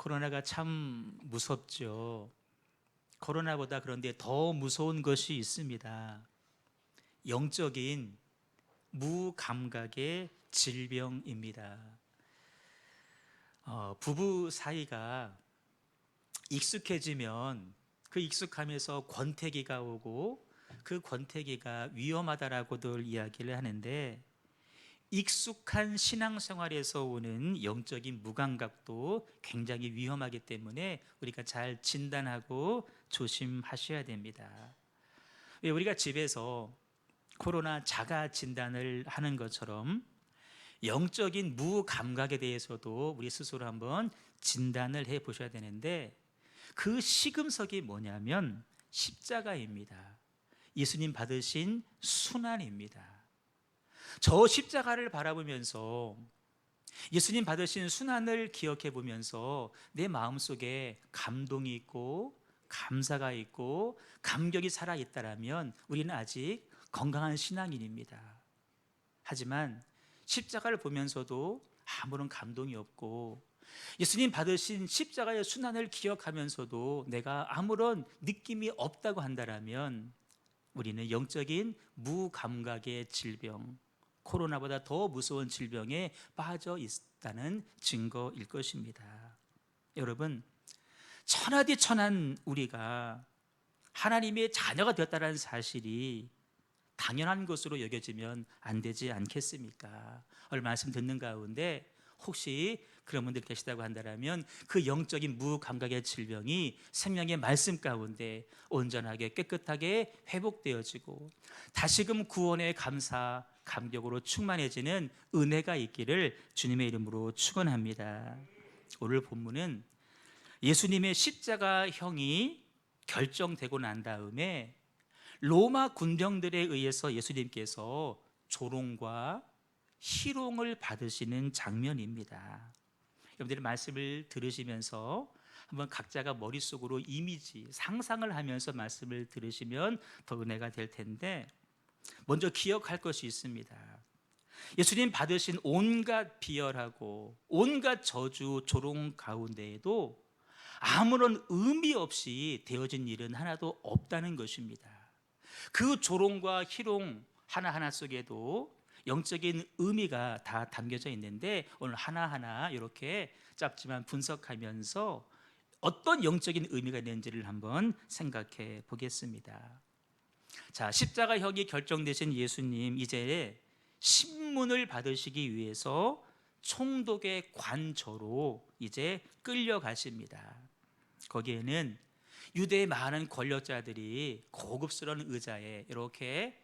코로나가 참 무섭죠. 코로나보다 그런데 더 무서운 것이 있습니다. 영적인 무감각의 질병입니다. 부부 사이가 익숙해지면 그 익숙함에서 권태기가 오고 그 권태기가 위험하다라고들 이야기를 하는데, 익숙한 신앙생활에서 오는 영적인 무감각도 굉장히 위험하기 때문에 우리가 잘 진단하고 조심하셔야 됩니다. 왜 우리가 집에서 코로나 자가 진단을 하는 것처럼 영적인 무감각에 대해서도 우리 스스로 한번 진단을 해 보셔야 되는데, 그 시금석이 뭐냐면 십자가입니다. 예수님 받으신 순환입니다. 저 십자가를 바라보면서 예수님 받으신 순환을 기억해 보면서 내 마음속에 감동이 있고 감사가 있고 감격이 살아있다라면 우리는 아직 건강한 신앙인입니다. 하지만 십자가를 보면서도 아무런 감동이 없고 예수님 받으신 십자가의 순환을 기억하면서도 내가 아무런 느낌이 없다고 한다면 우리는 영적인 무감각의 질병, 코로나보다 더 무서운 질병에 빠져 있다는 증거일 것입니다. 여러분, 천하디천한 우리가 하나님의 자녀가 되었다는 사실이 당연한 것으로 여겨지면 안 되지 않겠습니까? 오늘 말씀 듣는 가운데 혹시 그런 분들 계시다고 한다면 그 영적인 무감각의 질병이 생명의 말씀 가운데 온전하게 깨끗하게 회복되어지고 다시금 구원의 감사, 감격으로 충만해지는 은혜가 있기를 주님의 이름으로 축원합니다. 오늘 본문은 예수님의 십자가형이 결정되고 난 다음에 로마 군병들에 의해서 예수님께서 조롱과 희롱을 받으시는 장면입니다. 여러분들이 말씀을 들으시면서 한번 각자가 머릿속으로 이미지, 상상을 하면서 말씀을 들으시면 더 은혜가 될 텐데, 먼저 기억할 것이 있습니다. 예수님 받으신 온갖 비열하고 온갖 저주, 조롱 가운데에도 아무런 의미 없이 되어진 일은 하나도 없다는 것입니다. 그 조롱과 희롱 하나하나 속에도 영적인 의미가 다 담겨져 있는데, 오늘 하나하나 이렇게 짧지만 분석하면서 어떤 영적인 의미가 있는지를 한번 생각해 보겠습니다. 자, 십자가형이 결정되신 예수님, 이제 신문을 받으시기 위해서 총독의 관저로 이제 끌려가십니다. 거기에는 유대의 많은 권력자들이 고급스러운 의자에 이렇게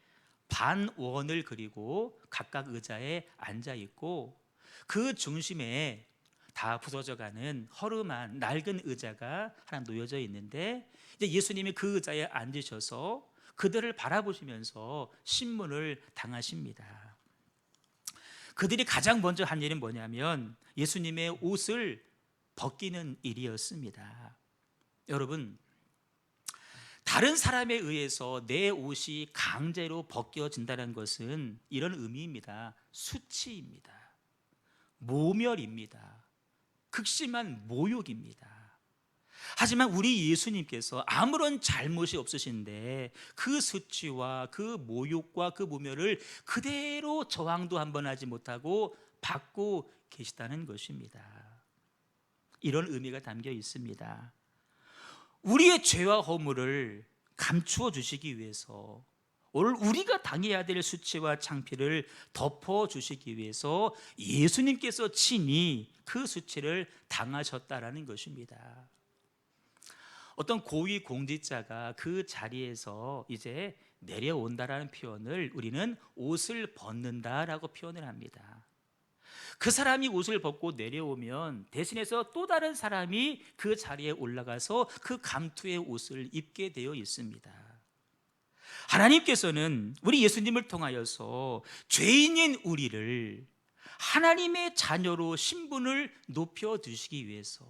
반원을 그리고 각각 의자에 앉아 있고, 그 중심에 다 부서져가는 허름한 낡은 의자가 하나 놓여져 있는데, 이제 예수님이 그 의자에 앉으셔서 그들을 바라보시면서 신문을 당하십니다. 그들이 가장 먼저 한 일은 뭐냐면 예수님의 옷을 벗기는 일이었습니다. 여러분, 다른 사람에 의해서 내 옷이 강제로 벗겨진다는 것은 이런 의미입니다. 수치입니다. 모멸입니다. 극심한 모욕입니다. 하지만 우리 예수님께서 아무런 잘못이 없으신데 그 수치와 그 모욕과 그 모멸을 그대로 저항도 한번 하지 못하고 받고 계시다는 것입니다. 이런 의미가 담겨 있습니다. 우리의 죄와 허물을 감추어 주시기 위해서, 오늘 우리가 당해야 될 수치와 창피를 덮어 주시기 위해서 예수님께서 친히 그 수치를 당하셨다라는 것입니다. 어떤 고위 공직자가 그 자리에서 이제 내려온다라는 표현을 우리는 옷을 벗는다라고 표현을 합니다. 그 사람이 옷을 벗고 내려오면 대신해서 또 다른 사람이 그 자리에 올라가서 그 감투의 옷을 입게 되어 있습니다. 하나님께서는 우리 예수님을 통하여서 죄인인 우리를 하나님의 자녀로 신분을 높여두시기 위해서,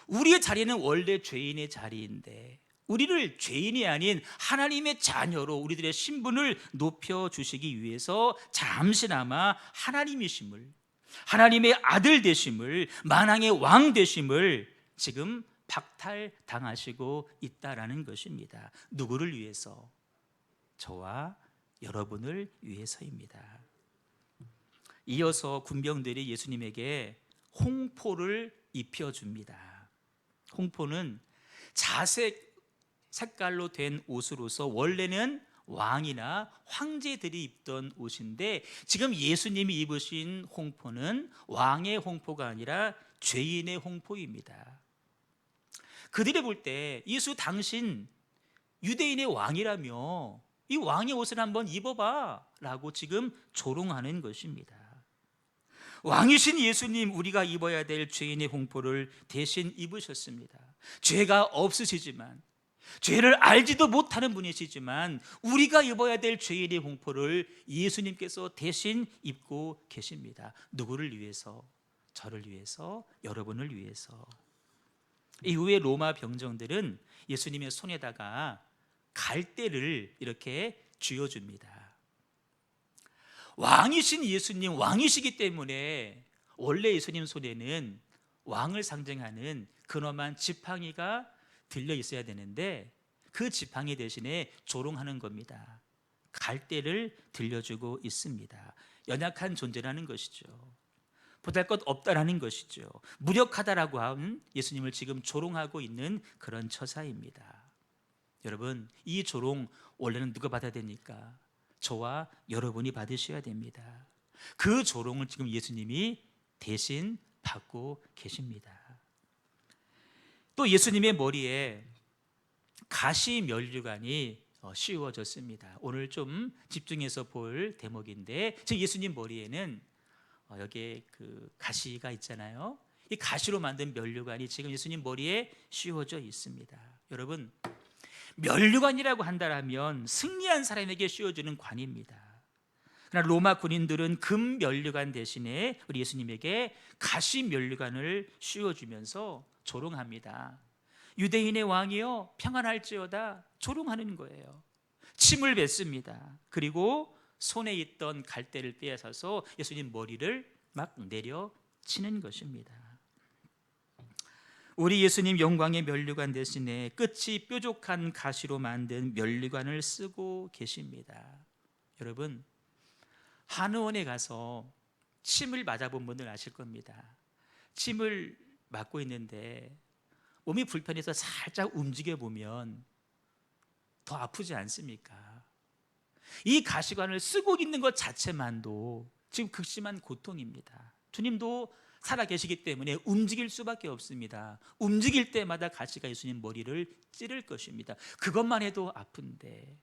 우리의 자리는 원래 죄인의 자리인데 우리를 죄인이 아닌 하나님의 자녀로 우리들의 신분을 높여주시기 위해서 잠시나마 하나님이심을, 하나님의 아들 되심을, 만왕의 왕 되심을 지금 박탈당하시고 있다라는 것입니다. 누구를 위해서? 저와 여러분을 위해서입니다. 이어서 군병들이 예수님에게 홍포를 입혀줍니다. 홍포는 자색 색깔로 된 옷으로서 원래는 왕이나 황제들이 입던 옷인데, 지금 예수님이 입으신 홍포는 왕의 홍포가 아니라 죄인의 홍포입니다. 그들이 볼 때 예수 당신 유대인의 왕이라며 이 왕의 옷을 한번 입어봐 라고 지금 조롱하는 것입니다. 왕이신 예수님, 우리가 입어야 될 죄인의 홍포를 대신 입으셨습니다. 죄가 없으시지만, 죄를 알지도 못하는 분이시지만 우리가 입어야 될 죄인의 홍포를 예수님께서 대신 입고 계십니다. 누구를 위해서? 저를 위해서, 여러분을 위해서. 이후에 로마 병정들은 예수님의 손에다가 갈대를 이렇게 쥐어줍니다. 왕이신 예수님, 왕이시기 때문에 원래 예수님 손에는 왕을 상징하는 근엄한 지팡이가 들려 있어야 되는데, 그 지팡이 대신에 조롱하는 겁니다. 갈대를 들려주고 있습니다. 연약한 존재라는 것이죠. 보잘것 없다라는 것이죠. 무력하다라고 한 예수님을 지금 조롱하고 있는 그런 처사입니다. 여러분, 이 조롱 원래는 누가 받아야 됩니까? 저와 여러분이 받으셔야 됩니다. 그 조롱을 지금 예수님이 대신 받고 계십니다. 또 예수님의 머리에 가시 면류관이 씌워졌습니다. 오늘 좀 집중해서 볼 대목인데, 지금 예수님 머리에는 여기에 그 가시가 있잖아요. 이 가시로 만든 면류관이 지금 예수님 머리에 씌워져 있습니다. 여러분, 면류관이라고 한다면 승리한 사람에게 씌워주는 관입니다. 그러나 로마 군인들은 금 면류관 대신에 우리 예수님에게 가시 면류관을 씌워주면서 조롱합니다. 유대인의 왕이여 평안할지어다, 조롱하는 거예요. 침을 뱉습니다. 그리고 손에 있던 갈대를 빼앗아서 예수님 머리를 막 내려치는 것입니다. 우리 예수님 영광의 면류관 대신에 끝이 뾰족한 가시로 만든 면류관을 쓰고 계십니다. 여러분, 한의원에 가서 침을 맞아본 분들 아실 겁니다. 침을 맞고 있는데 몸이 불편해서 살짝 움직여 보면 더 아프지 않습니까? 이 가시관을 쓰고 있는 것 자체만도 지금 극심한 고통입니다. 주님도 살아계시기 때문에 움직일 수밖에 없습니다. 움직일 때마다 가시가 예수님 머리를 찌를 것입니다. 그것만 해도 아픈데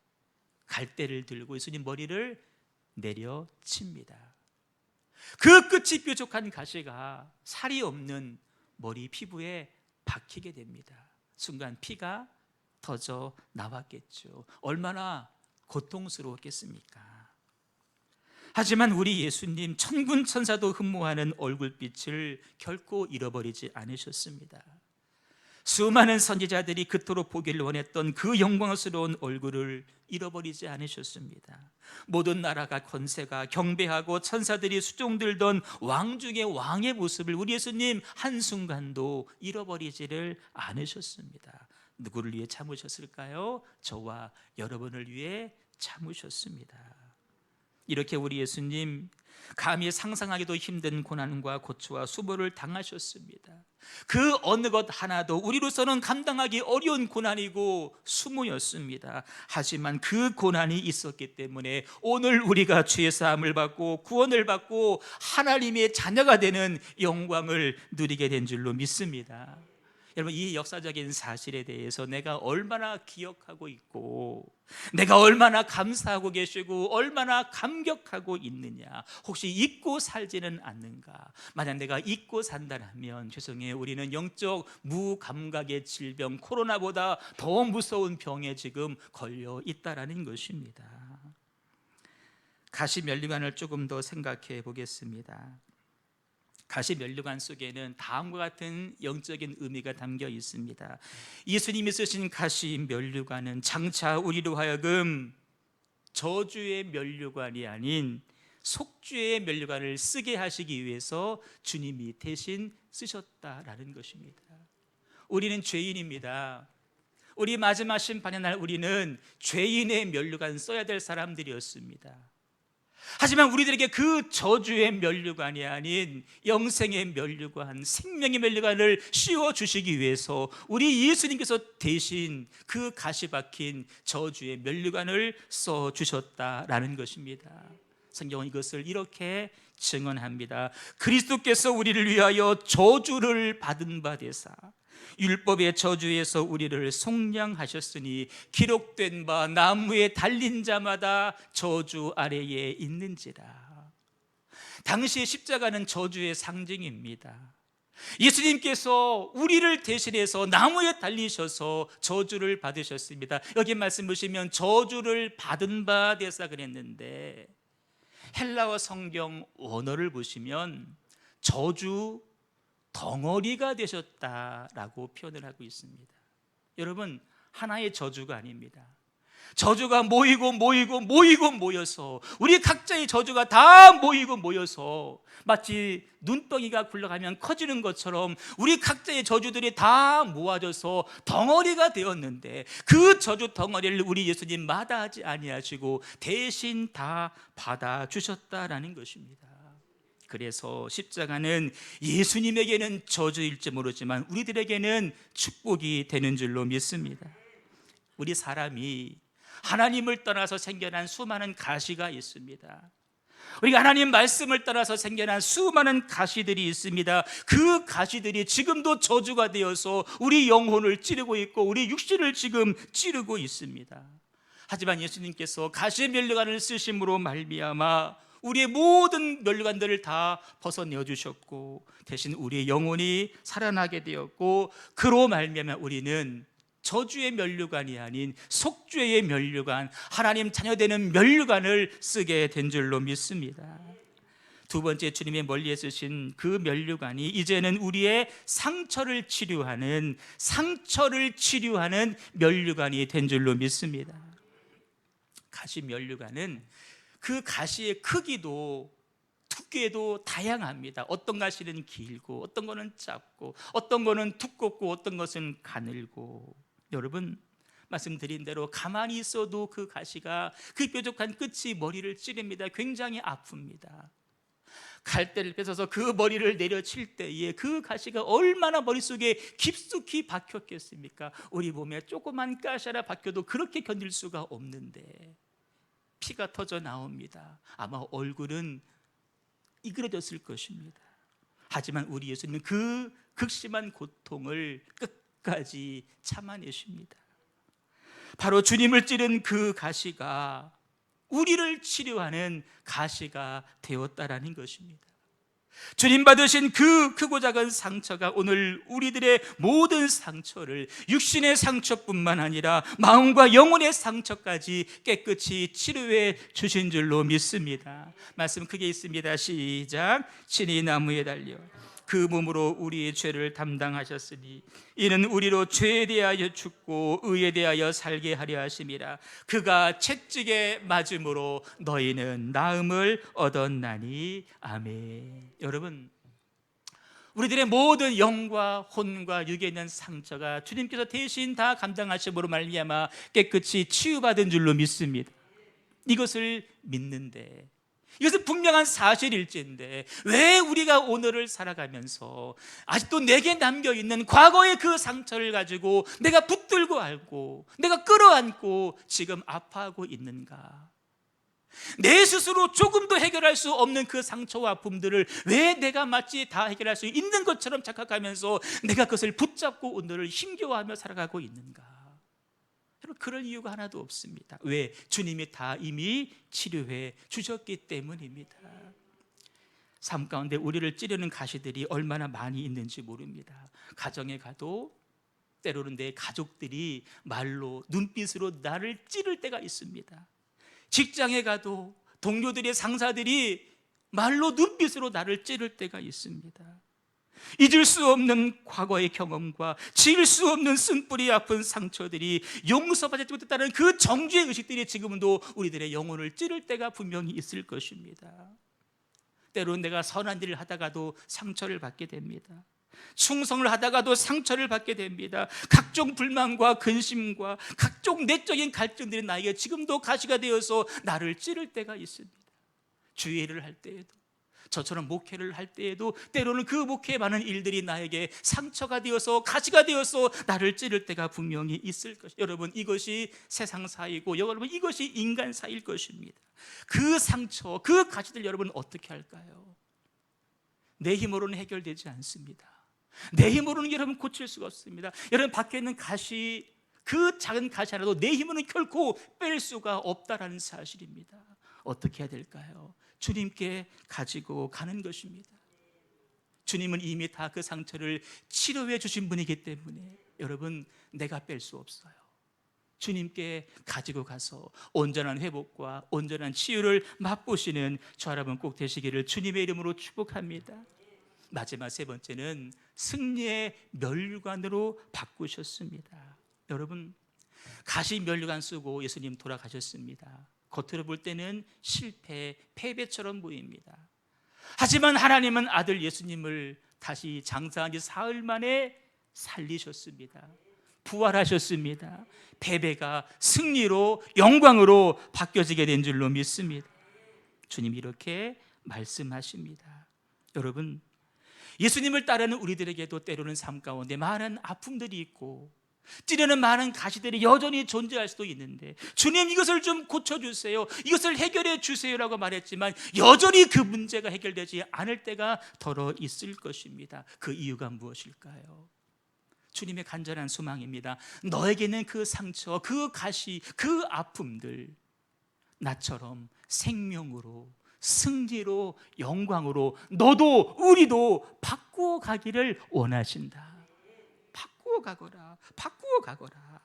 갈대를 들고 예수님 머리를 내려칩니다. 그 끝이 뾰족한 가시가 살이 없는 머리 피부에 박히게 됩니다. 순간 피가 터져 나왔겠죠. 얼마나 고통스러웠겠습니까? 하지만 우리 예수님, 천군 천사도 흠모하는 얼굴빛을 결코 잃어버리지 않으셨습니다. 수많은 선지자들이 그토록 보기를 원했던 그 영광스러운 얼굴을 잃어버리지 않으셨습니다. 모든 나라가 권세가 경배하고 천사들이 수종들던 왕 중의 왕의 모습을 우리 예수님 한순간도 잃어버리지를 않으셨습니다. 누구를 위해 참으셨을까요? 저와 여러분을 위해 참으셨습니다. 이렇게 우리 예수님 감히 상상하기도 힘든 고난과 고초와 수모를 당하셨습니다. 그 어느 것 하나도 우리로서는 감당하기 어려운 고난이고 수모였습니다. 하지만 그 고난이 있었기 때문에 오늘 우리가 죄 사함을 받고 구원을 받고 하나님의 자녀가 되는 영광을 누리게 된 줄로 믿습니다. 여러분, 이 역사적인 사실에 대해서 내가 얼마나 기억하고 있고, 내가 얼마나 감사하고 계시고 얼마나 감격하고 있느냐. 혹시 잊고 살지는 않는가? 만약 내가 잊고 산다면 죄송해요, 우리는 영적 무감각의 질병, 코로나보다 더 무서운 병에 지금 걸려 있다라는 것입니다. 가시 면류관을 조금 더 생각해 보겠습니다. 가시 면류관 속에는 다음과 같은 영적인 의미가 담겨 있습니다. 예수님이 쓰신 가시 면류관은 장차 우리로 하여금 저주의 면류관이 아닌 속죄의 면류관을 쓰게 하시기 위해서 주님이 대신 쓰셨다라는 것입니다. 우리는 죄인입니다. 우리 마지막 심판의 날 우리는 죄인의 면류관 써야 될 사람들이었습니다. 하지만 우리들에게 그 저주의 면류관이 아닌 영생의 면류관, 생명의 면류관을 씌워주시기 위해서 우리 예수님께서 대신 그 가시 박힌 저주의 면류관을 써주셨다라는 것입니다. 성경은 이것을 이렇게 증언합니다. 그리스도께서 우리를 위하여 저주를 받은 바 되사 율법의 저주에서 우리를 속량하셨으니 기록된 바 나무에 달린 자마다 저주 아래에 있는지라. 당시 십자가는 저주의 상징입니다. 예수님께서 우리를 대신해서 나무에 달리셔서 저주를 받으셨습니다. 여기 말씀 보시면 저주를 받은 바 되사 그랬는데, 헬라어 성경 원어를 보시면 저주 덩어리가 되셨다라고 표현을 하고 있습니다. 여러분, 하나의 저주가 아닙니다. 저주가 모이고 모여서 우리 각자의 저주가 다 모여서 마치 눈덩이가 굴러가면 커지는 것처럼 우리 각자의 저주들이 다 모아져서 덩어리가 되었는데, 그 저주 덩어리를 우리 예수님 마다하지 아니하시고 대신 다 받아주셨다라는 것입니다. 그래서 십자가는 예수님에게는 저주일지 모르지만 우리들에게는 축복이 되는 줄로 믿습니다. 우리 사람이 하나님을 떠나서 생겨난 수많은 가시가 있습니다. 우리가 하나님 말씀을 떠나서 생겨난 수많은 가시들이 있습니다. 그 가시들이 지금도 저주가 되어서 우리 영혼을 찌르고 있고 우리 육신을 지금 찌르고 있습니다. 하지만 예수님께서 가시의 면류관을 쓰심으로 말미암아 우리의 모든 면류관들을 다 벗어내어 주셨고 대신 우리의 영혼이 살아나게 되었고, 그로 말미암아 우리는 저주의 면류관이 아닌 속죄의 면류관, 하나님 자녀되는 면류관을 쓰게 된 줄로 믿습니다. 두 번째, 주님의 멀리에 쓰신 그 면류관이 이제는 우리의 상처를 치료하는 면류관이 된 줄로 믿습니다. 가시 면류관은 그 가시의 크기도 두께도 다양합니다. 어떤 가시는 길고 어떤 거는 짧고 어떤 거는 두껍고 어떤 것은 가늘고, 여러분 말씀드린 대로 가만히 있어도 그 가시가 그 뾰족한 끝이 머리를 찌릅니다. 굉장히 아픕니다. 갈대를 뺏어서 그 머리를 내려칠 때에 그 가시가 얼마나 머릿속에 깊숙이 박혔겠습니까? 우리 몸에 조그만 가시 하나 박혀도 그렇게 견딜 수가 없는데 피가 터져 나옵니다. 아마 얼굴은 이그러졌을 것입니다. 하지만 우리 예수님은 그 극심한 고통을 끝까지 참아내십니다. 바로 주님을 찌른 그 가시가 우리를 치료하는 가시가 되었다라는 것입니다. 주님 받으신 그 크고 작은 상처가 오늘 우리들의 모든 상처를, 육신의 상처뿐만 아니라 마음과 영혼의 상처까지 깨끗이 치료해 주신 줄로 믿습니다. 말씀 크게 있습니다. 시작. 친히 나무에 달려 그 몸으로 우리의 죄를 담당하셨으니 이는 우리로 죄에 대하여 죽고 의에 대하여 살게 하려 하심이라. 그가 채찍에 맞음으로 너희는 나음을 얻었나니. 아멘. 여러분, 우리들의 모든 영과 혼과 육에 있는 상처가 주님께서 대신 다 감당하심으로 말미암아 깨끗이 치유받은 줄로 믿습니다. 이것을 믿는데, 이것은 분명한 사실일진데 왜 우리가 오늘을 살아가면서 아직도 내게 남겨있는 과거의 그 상처를 가지고 내가 붙들고 앓고 내가 끌어안고 지금 아파하고 있는가? 내 스스로 조금도 해결할 수 없는 그 상처와 아픔들을 왜 내가 마치 다 해결할 수 있는 것처럼 착각하면서 내가 그것을 붙잡고 오늘을 힘겨워하며 살아가고 있는가? 그럴 이유가 하나도 없습니다. 왜? 주님이 다 이미 치료해 주셨기 때문입니다. 삶 가운데 우리를 찌르는 가시들이 얼마나 많이 있는지 모릅니다. 가정에 가도 때로는 내 가족들이 말로, 눈빛으로 나를 찌를 때가 있습니다. 직장에 가도 동료들의 상사들이 말로, 눈빛으로 나를 찌를 때가 있습니다. 잊을 수 없는 과거의 경험과 지을 수 없는 쓴뿌리 아픈 상처들이 용서받지 못했다는 그 정죄의 의식들이 지금도 우리들의 영혼을 찌를 때가 분명히 있을 것입니다. 때로는 내가 선한 일을 하다가도 상처를 받게 됩니다. 충성을 하다가도 상처를 받게 됩니다. 각종 불만과 근심과 각종 내적인 갈등들이 나에게 지금도 가시가 되어서 나를 찌를 때가 있습니다. 주의를 할 때에도, 저처럼 목회를 할 때에도 때로는 그 목회에 많은 일들이 나에게 상처가 되어서 가시가 되어서 나를 찌를 때가 분명히 있을 것입니다. 여러분, 이것이 세상 사이고 여러분, 이것이 인간 사이일 것입니다. 그 상처, 그 가시들 여러분 어떻게 할까요? 내 힘으로는 해결되지 않습니다. 내 힘으로는 여러분 고칠 수가 없습니다. 여러분, 밖에 있는 가시, 그 작은 가시 하나도 내 힘으로는 결코 뺄 수가 없다라는 사실입니다. 어떻게 해야 될까요? 주님께 가지고 가는 것입니다. 주님은 이미 다 그 상처를 치료해 주신 분이기 때문에 여러분, 내가 뺄 수 없어요. 주님께 가지고 가서 온전한 회복과 온전한 치유를 맛보시는 저 여러분 꼭 되시기를 주님의 이름으로 축복합니다. 마지막 세 번째는 승리의 면류관으로 바꾸셨습니다. 여러분, 가시 면류관 쓰고 예수님 돌아가셨습니다. 겉으로 볼 때는 실패, 패배처럼 보입니다. 하지만 하나님은 아들 예수님을 다시 장사한 지 사흘 만에 살리셨습니다. 부활하셨습니다. 패배가 승리로, 영광으로 바뀌어지게 된 줄로 믿습니다. 주님이 이렇게 말씀하십니다. 여러분, 예수님을 따르는 우리들에게도 때로는 삶 가운데 많은 아픔들이 있고 찌르는 많은 가시들이 여전히 존재할 수도 있는데, 주님 이것을 좀 고쳐주세요, 이것을 해결해 주세요라고 말했지만 여전히 그 문제가 해결되지 않을 때가 더러 있을 것입니다. 그 이유가 무엇일까요? 주님의 간절한 소망입니다. 너에게는 그 상처, 그 가시, 그 아픔들 나처럼 생명으로, 승리로, 영광으로 너도 우리도 바꾸어 가기를 원하신다. 바꾸어 가거라, 바꾸어 가거라.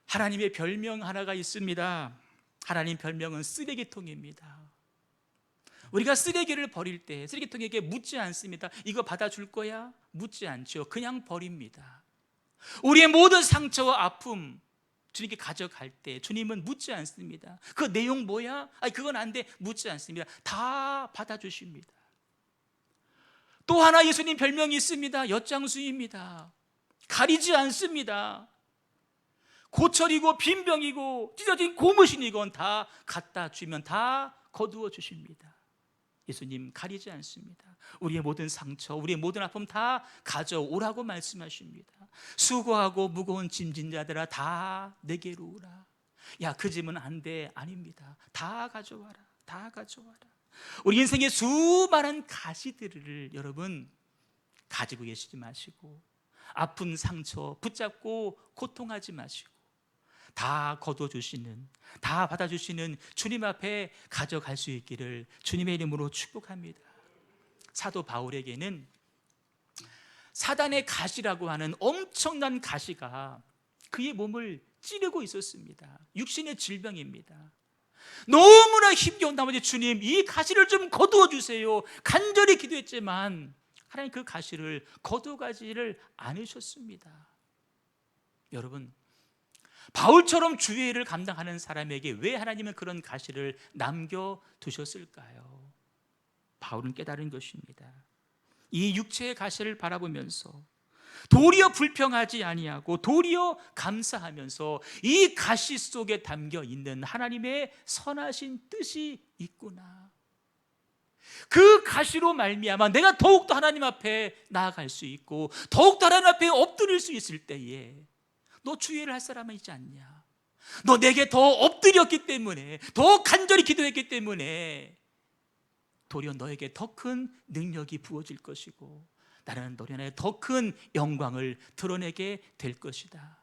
하나님의 별명 하나가 있습니다. 하나님 별명은 쓰레기통입니다. 우리가 쓰레기를 버릴 때 쓰레기통에게 묻지 않습니다. 이거 받아줄 거야? 묻지 않죠. 그냥 버립니다. 우리의 모든 상처와 아픔 주님께 가져갈 때 주님은 묻지 않습니다. 그 내용 뭐야? 아니, 그건 안 돼. 묻지 않습니다. 다 받아주십니다. 또 하나 예수님 별명이 있습니다. 엿장수입니다. 가리지 않습니다. 고철이고 빈병이고 찢어진 고무신이건 다 갖다 주면 다 거두어 주십니다. 예수님 가리지 않습니다. 우리의 모든 상처, 우리의 모든 아픔 다 가져오라고 말씀하십니다. 수고하고 무거운 짐진 자들아 다 내게로 오라. 야, 그 짐은 안 돼. 아닙니다. 다 가져와라. 다 가져와라. 우리 인생의 수많은 가시들을 여러분 가지고 계시지 마시고, 아픈 상처 붙잡고 고통하지 마시고, 다 거둬주시는, 다 받아주시는 주님 앞에 가져갈 수 있기를 주님의 이름으로 축복합니다. 사도 바울에게는 사단의 가시라고 하는 엄청난 가시가 그의 몸을 찌르고 있었습니다. 육신의 질병입니다. 너무나 힘겨운 나머지 주님, 이 가시를 좀 거두어 주세요 간절히 기도했지만 하나님 그 가시를 거두어가지를 않으셨습니다. 여러분, 바울처럼 주의 일을 감당하는 사람에게 왜 하나님은 그런 가시를 남겨두셨을까요? 바울은 깨달은 것입니다. 이 육체의 가시를 바라보면서 도리어 불평하지 아니하고 도리어 감사하면서 이 가시 속에 담겨 있는 하나님의 선하신 뜻이 있구나. 그 가시로 말미암아 내가 더욱더 하나님 앞에 나아갈 수 있고 더욱더 하나님 앞에 엎드릴 수 있을 때에, 너 주의를 할 사람은 있지 않냐? 너 내게 더 엎드렸기 때문에, 더 간절히 기도했기 때문에 도리어 너에게 더 큰 능력이 부어질 것이고 나는 너희 안에 더 큰 영광을 드러내게 될 것이다.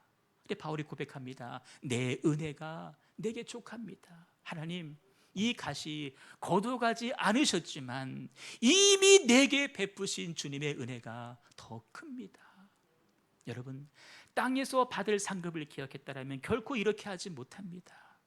바울이 고백합니다. 내 은혜가 내게 족합니다. 하나님, 이 가시 거둬가지 않으셨지만 이미 내게 베푸신 주님의 은혜가 더 큽니다. 여러분, 땅에서 받을 상급을 기억했다면 결코 이렇게 하지 못합니다.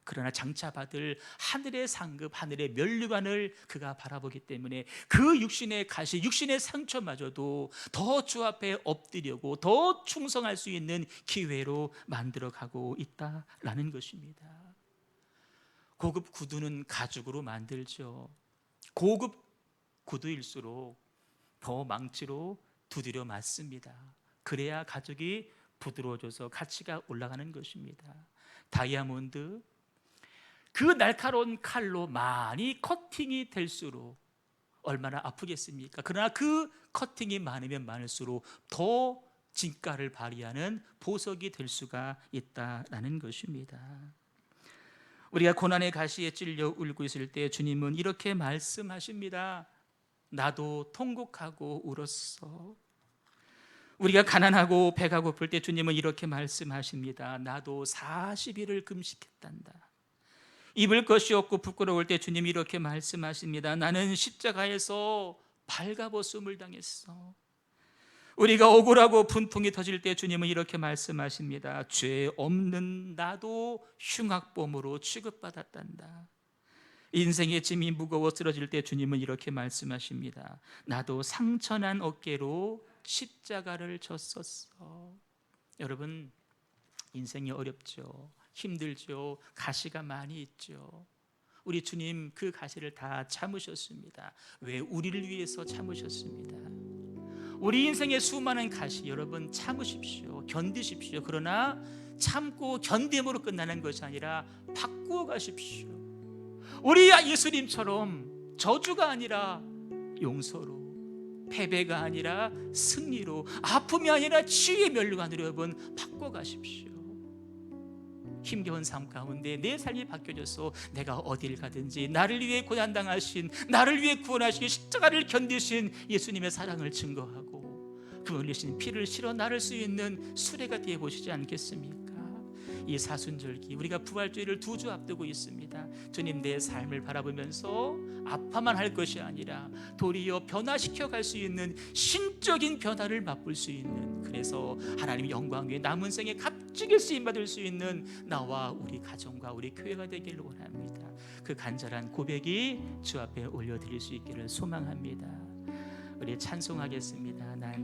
그러나 장차 받을 하늘의 상급, 하늘의 면류관을 그가 바라보기 때문에 그 육신의 가시, 육신의 상처마저도 더 주 앞에 엎드려고 더 충성할 수 있는 기회로 만들어가고 있다라는 것입니다. 고급 구두는 가죽으로 만들죠. 고급 구두일수록 더 망치로 두드려 맞습니다. 그래야 가죽이 부드러워져서 가치가 올라가는 것입니다. 다이아몬드, 그 날카로운 칼로 많이 커팅이 될수록 얼마나 아프겠습니까? 그러나 그 커팅이 많으면 많을수록 더 진가를 발휘하는 보석이 될 수가 있다라는 것입니다. 우리가 고난의 가시에 찔려 울고 있을 때 주님은 이렇게 말씀하십니다. 나도 통곡하고 울었어. 우리가 가난하고 배가 고플 때 주님은 이렇게 말씀하십니다. 나도 40일을 금식했단다. 입을 것이 없고 부끄러울 때 주님이 이렇게 말씀하십니다. 나는 십자가에서 발가벗음을 당했어. 우리가 억울하고 분통이 터질 때 주님은 이렇게 말씀하십니다. 죄 없는 나도 흉악범으로 취급받았단다. 인생의 짐이 무거워 쓰러질 때 주님은 이렇게 말씀하십니다. 나도 상처난 어깨로 십자가를 졌었어. 여러분, 인생이 어렵죠. 힘들죠. 가시가 많이 있죠. 우리 주님 그 가시를 다 참으셨습니다. 왜? 우리를 위해서 참으셨습니다. 우리 인생의 수많은 가시 여러분 참으십시오. 견디십시오. 그러나 참고 견딤으로 끝나는 것이 아니라 바꾸어 가십시오. 우리 예수님처럼 저주가 아니라 용서로, 패배가 아니라 승리로, 아픔이 아니라 치유의 면류관으로 여러분 바꿔 가십시오. 힘겨운 삶 가운데 내 삶이 바뀌어져서 내가 어딜 가든지 나를 위해 고난당하신, 나를 위해 구원하시기 십자가를 견디신 예수님의 사랑을 증거하고 그 흘리신 피를 실어 나를 수 있는 수레가 되어 보시지 않겠습니까? 이 사순절기 우리가 부활주의를 2주 앞두고 있습니다. 주님, 내 삶을 바라보면서 아파만 할 것이 아니라 도리어 변화시켜 갈 수 있는 신적인 변화를 맛볼 수 있는, 그래서 하나님의 영광 위에 남은 생에 값지게 쓰임받을 수 있는 나와 우리 가정과 우리 교회가 되기를 원합니다. 그 간절한 고백이 주 앞에 올려드릴 수 있기를 소망합니다. 우리 찬송하겠습니다. 난